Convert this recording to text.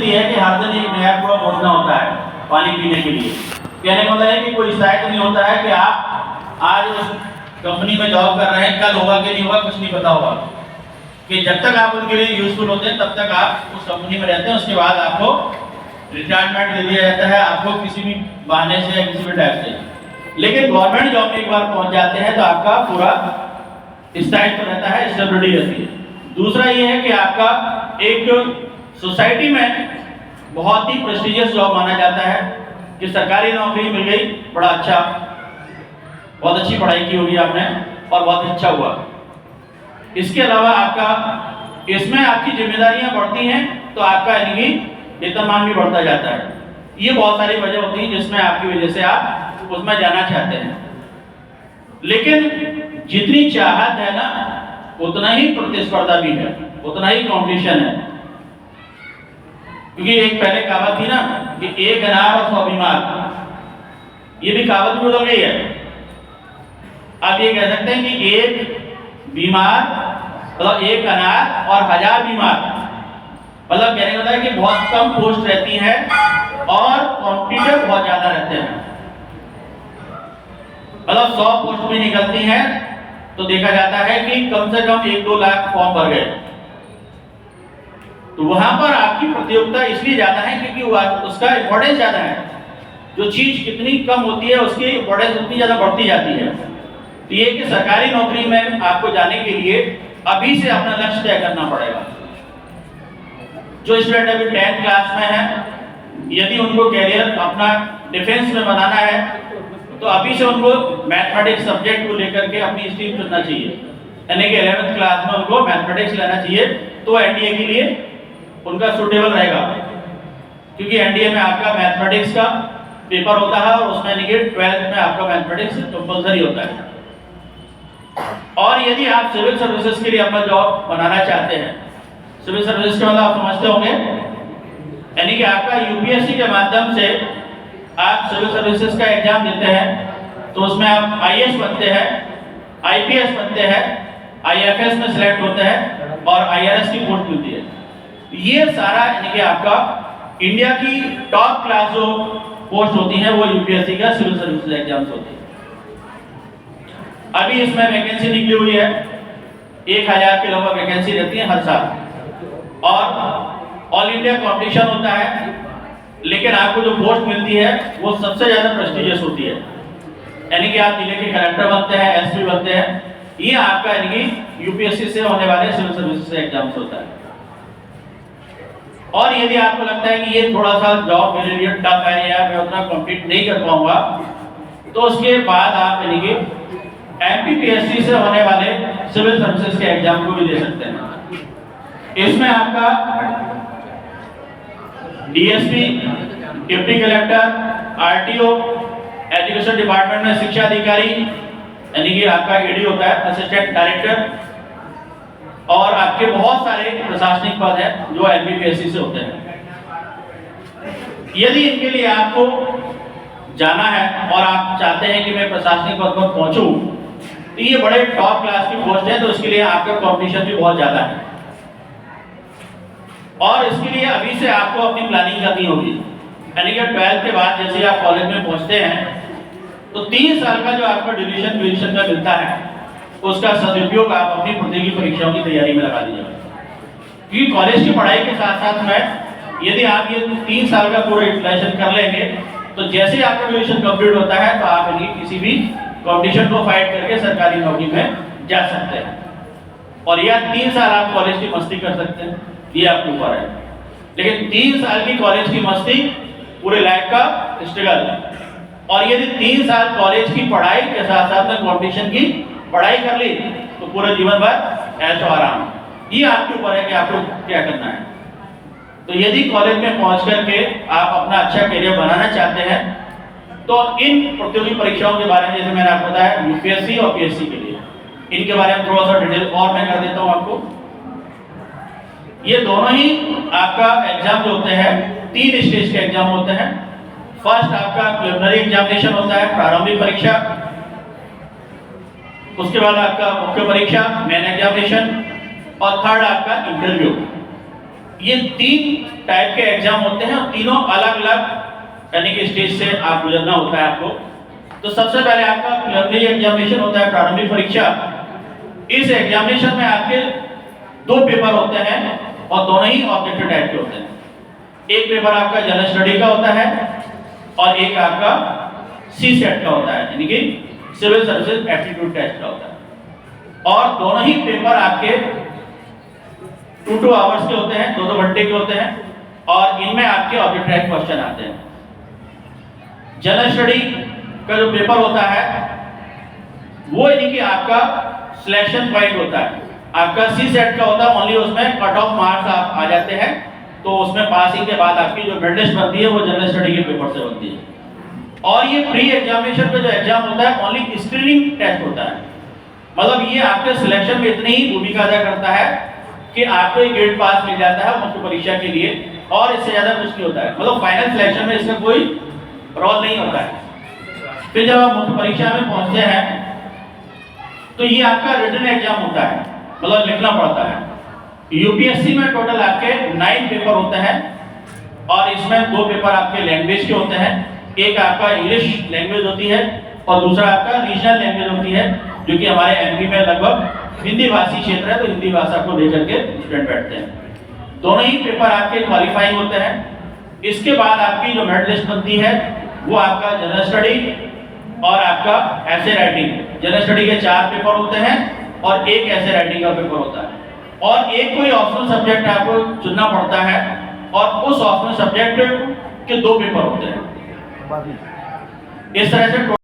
स्थिति है कि हर दिन एक नया कुआं खोदना होता है पानी पीने के लिए। कहने का मतलब है कि कोई शायद नहीं होता है कि आप आज उस कंपनी में जॉब कर रहे हैं, कल होगा कि नहीं होगा कुछ नहीं पता होगा, कि जब तक आप उनके लिए यूजफुल होते हैं तब तक आप उस कंपनी में रहते हैं। उसके बाद आपको रिटायरमेंट दे दिया जाता है, आपको किसी भी बहाने से या किसी भी टाइप से। लेकिन गवर्नमेंट जॉब में एक बार पहुंच जाते हैं तो आपका पूरा स्थायित्व रहता है, स्टेबिलिटी रहती है। दूसरा ये है कि आपका एक सोसाइटी में बहुत ही प्रेस्टिजियस जॉब माना जाता है कि सरकारी नौकरी मिल गई, बड़ा अच्छा, बहुत अच्छी पढ़ाई की होगी आपने और बहुत अच्छा हुआ। इसके अलावा आपका इसमें आपकी जिम्मेदारियां बढ़ती हैं तो आपका यानी वेतनमान भी बढ़ता जाता है। ये बहुत सारी वजह होती हैं जिसमें आपकी वजह से आप उसमें जाना चाहते हैं। लेकिन जितनी चाहत है ना उतना ही प्रतिस्पर्धा भी है, उतना ही कंपटीशन है। क्योंकि एक पहले कहावत थी ना कि एक अनार और 100 बीमार, ये भी कहावत बदल गई है। आप ये कह सकते हैं कि एक बीमार मतलब एक अनार और 1000 बीमार, मतलब कहने का मतलब है कि बहुत कम पोस्ट रहती है और कॉम्पिटिटर बहुत ज्यादा रहते हैं। मतलब 100 पोस्ट भी निकलती हैं तो देखा जाता है कि कम से कम 1-2 लाख फॉर्म भर गए। तो वहां पर आपकी प्रतियोगिता इसलिए ज्यादा है क्योंकि उसका इंपॉर्टेंस ज्यादा है। जो चीज कितनी कम होती है उसकी इंपॉर्टेंस उतनी ज्यादा बढ़ती जाती है। तो ये कि सरकारी नौकरी में आपको जाने के लिए अभी से अपना लक्ष्य तय करना पड़ेगा। जो स्टूडेंट अभी 10th क्लास में है, यदि उनको कैरियर अपना डिफेंस में बनाना है तो अभी से उनको मैथमेटिक्स सब्जेक्ट को लेकर के अपनी स्ट्रीम चुनना चाहिए। यानी कि 11th क्लास में उनको मैथमेटिक्स लेना चाहिए तो एनडीए के लिए उनका सूटेबल रहेगा। क्योंकि एनडीए में आपका मैथमेटिक्स का पेपर होता है और उसमें यानी कि 12th में आपका मैथमेटिक्स कंपल्सरी होता है। और यदि आप सिविल सर्विसेज के लिए अपना जॉब बनाना चाहते हैं, सिविल सर्विसेज के मतलब आप समझते होंगे, यानी कि आपका यूपीएससी के माध्यम से आप सिविल सर्विसेज का एग्जाम देते हैं तो उसमें आप आईएएस बनते हैं, आईपीएस बनते हैं, आईएफएस में सिलेक्ट होते हैं और आईआरएस की पोस्ट मिलती है। ये सारा यानी कि आपका इंडिया की टॉप क्लास जो पोस्ट होती है वो यूपीएससी का सिविल सर्विसेज एग्जाम्स होती है। अभी इसमें वैकेंसी निकली हुई है, 1000 के लगभग वैकेंसी रहती है हर साल और ऑल इंडिया कंपटीशन होता है। लेकिन आपको जो पोस्ट मिलती है वो सबसे ज्यादा प्रेस्टिजियस होती है। यानी कि आप जिले के कलेक्टर बनते हैं, एसपी बनते हैं, ये आपका यानी कि यूपीएससी से होने वाले सिविल सर्विसेज एग्जाम्स होता है। और यदि आपको लगता है कि ये थोड़ा सा जॉब मेरे लिए टफ है या मैं उतना कंप्लीट नहीं कर पाऊंगा तो उसके बाद आप यानी कि एमपीपीएससी से होने वाले सिविल सर्विसेज के एग्जाम को भी दे सकते हैं। इसमें आपका DSP, deputy collector, RTO, education department में शिक्षा अधिकारी यानी कि आपका एडी होता है, असिस्टेंट डायरेक्टर, और आपके बहुत सारे प्रशासनिक पद हैं जो एमपीपीएससी से होते हैं। यदि इनके लिए आपको जाना है और आप चाहते हैं कि मैं प्रशासनिक पद पर पहुंचूं तो ये बड़े टॉप क्लास की पोस्ट है, तो उसके लिए आपका कंपटीशन भी बहुत ज्यादा है और इसके लिए अभी से आपको अपनी प्लानिंग करनी होगी। यानी कि 12th के बाद जैसे आप कॉलेज में पहुंचते हैं तो 3 साल का जो आपका ड्यूरेशन का मिलता है उसका सदुपयोग आप अपनी प्रतियोगी परीक्षाओं की तैयारी में लगा दीजिए। क्योंकि कॉलेज की पढ़ाई के साथ साथ में यदि आप ये 3 साल का पूरा यूटिलाइजेशन कर लेंगे तो जैसे ही आपका ड्यूरेशन कंप्लीट होता है तो आप यानी किसी भी कंपटीशन को फाइट करके सरकारी नौकरी में जा सकते हैं। और यह 3 साल आप कॉलेज की मस्ती कर सकते हैं, ये आपके ऊपर है। लेकिन 3 साल की कॉलेज की मस्ती पूरे लाइफ का स्ट्रगल है। और यदि 3 साल कॉलेज की पढ़ाई के साथ साथ में कंपटीशन की पढ़ाई कर ली तो पूरे जीवन भर ऐशो आराम। ये आपके ऊपर है कि आपको क्या करना है। तो यदि कॉलेज में पहुंच करके आप अपना अच्छा करियर बनाना चाहते हैं तो इन प्रतियोगी परीक्षाओं के बारे में जैसे मैंने आपको बताया यूपीएससी और पीएससी के लिए, इनके बारे में थोड़ा सा डिटेल और मैं कर देता हूं आपको। ये दोनों ही आपका एग्जाम जो होते हैं 3 स्टेज के एग्जाम होते हैं। फर्स्ट आपका प्रिलिमिनरी एग्जामिनेशन होता है, प्रारंभिक परीक्षा। उसके बाद आपका मुख्य परीक्षा, मेन एग्जामिनेशन, और थर्ड आपका इंटरव्यू। ये 3 टाइप के एग्जाम होते हैं और तीनों अलग अलग यानी कि स्टेज से आप गुजरना होता है आपको। तो सबसे पहले आपका प्रिलिमिनरी एग्जामिनेशन होता है, प्रारंभिक परीक्षा। इस एग्जामिनेशन में आपके 2 पेपर होते हैं और दोनों ही ऑब्जेक्टिव टाइप के होते हैं। एक पेपर आपका जनरल स्टडी का होता है और एक आपका सी सेट का होता है, यानी कि सिविल सर्विसेज एप्टीट्यूड टेस्ट का होता है। और दोनों ही पेपर आपके 2-2 आवर्स के होते हैं, 2-2 घंटे के होते हैं और इनमें आपके ऑब्जेक्टिव टाइप क्वेश्चन आते हैं। जनरल स्टडी का जो पेपर होता है वो यानी कि आपका सिलेक्शन पॉइंट होता है। आपका सी सेट का होता है ओनली, उसमें कट ऑफ मार्क्स आप आ जाते हैं, तो उसमें पासिंग के बाद आपकी जो मेरिट लिस्ट बनती है वो जनरल स्टडी के पेपर से बनती है। और ये प्री एग्जामिनेशन का जो एग्जाम होता है ओनली स्क्रीनिंग टेस्ट होता है, मतलब ये आपके सिलेक्शन में इतनी ही भूमिका अदा करता है कि आपको एक ग्रेड पास मिल जाता है मुख्य परीक्षा के लिए, और इससे ज्यादा कुछ नहीं होता है। मतलब फाइनल सिलेक्शन में इसका कोई रोल नहीं होता है। फिर जब आप मुख्य परीक्षा में पहुंचते हैं तो ये आपका रिटन एग्जाम होता है, मतलब लिखना पड़ता है। यूपीएससी में टोटल आपके 9 पेपर होते हैं और इसमें 2 पेपर आपके लैंग्वेज के होते हैं। एक आपका इंग्लिश लैंग्वेज होती है और दूसरा आपका रीजनल लैंग्वेज होती है, जो कि हमारे एमपी में लगभग हिंदी भाषी क्षेत्र है, तो हिंदी भाषा को लेकर के स्टूडेंट बैठते हैं। दोनों ही पेपर आपके क्वालिफाइंग होते हैं। इसके बाद आपकी जो मेरिट लिस्ट बनती है वो आपका जनरल स्टडी और आपका ऐसे राइटिंग। जनरल स्टडी के 4 पेपर होते हैं और एक ऐसे राइटिंग का पेपर होता है, और एक कोई ऑप्शनल सब्जेक्ट आपको चुनना पड़ता है और उस ऑप्शनल सब्जेक्ट के 2 पेपर होते हैं। इस तरह से